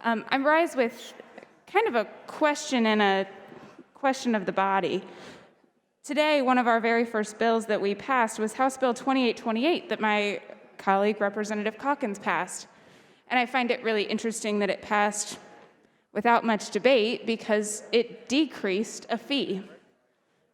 I rise with kind of a question and a question of the body. Today, one of our very first bills that we passed was House Bill 2828 that my colleague, Representative Calkins, passed. And I find it really interesting that it passed without much debate because it decreased a fee.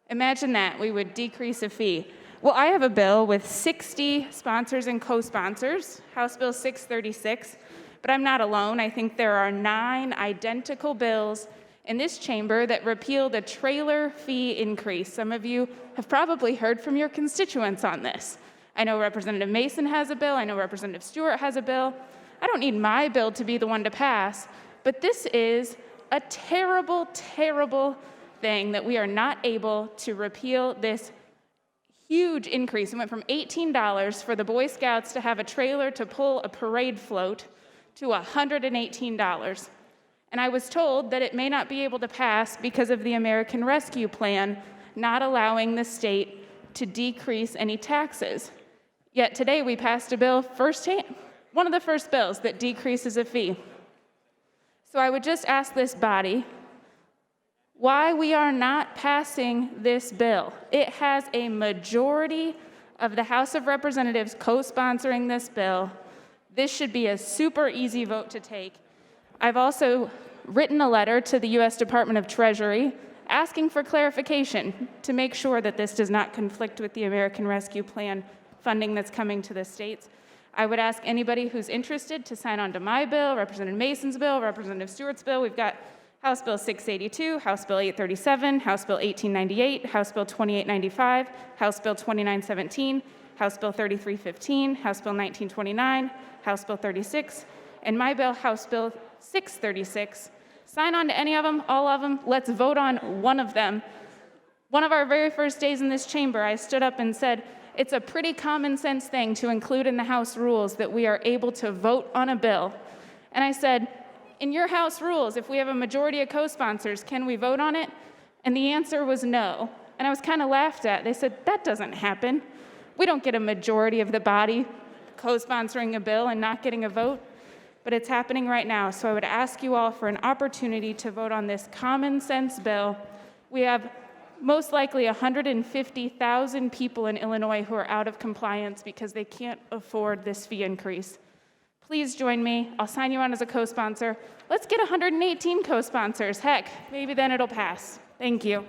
Imagine that, we would decrease a fee. Well, I have a bill with 60 sponsors and co-sponsors, House Bill 636, but I'm not alone. I think there are 9 identical bills in this chamber that repealed a trailer fee increase. Some of you have probably heard from your constituents on this. I know Representative Mason has a bill. I know Representative Stewart has a bill. I don't need my bill to be the one to pass, but this is a terrible, terrible thing that we are not able to repeal this huge increase. It went from $18 for the Boy Scouts to have a trailer to pull a parade float to $118. And I was told that it may not be able to pass because of the American Rescue Plan not allowing the state to decrease any taxes. Yet today we passed a bill firsthand, one of the first bills that decreases a fee. So I would just ask this body why we are not passing this bill. It has a majority of the House of Representatives co-sponsoring this bill. This should be a super easy vote to take. I've also written a letter to the U.S. Department of Treasury asking for clarification to make sure that this does not conflict with the American Rescue Plan funding that's coming to the states. I would ask anybody who's interested to sign on to my bill, Representative Mason's bill, Representative Stewart's bill. We've got House Bill 682, House Bill 837, House Bill 1898, House Bill 2895, House Bill 2917, House Bill 3315, House Bill 1929, House Bill 36, and my bill, House Bill 636. Sign on to any of them, all of them. Let's vote on one of them. One of our very first days in this chamber, I stood up and said, it's a pretty common sense thing to include in the House rules that we are able to vote on a bill. And I said, in your House rules, if we have a majority of co-sponsors, can we vote on it? And the answer was no. And I was kind of laughed at. They said, that doesn't happen. We don't get a majority of the body co-sponsoring a bill and not getting a vote. But it's happening right now. So I would ask you all for an opportunity to vote on this common sense bill. We have most likely 150,000 people in Illinois who are out of compliance because they can't afford this fee increase. Please join me. I'll sign you on as a co-sponsor. Let's get 118 co-sponsors. Heck, maybe then it'll pass. Thank you.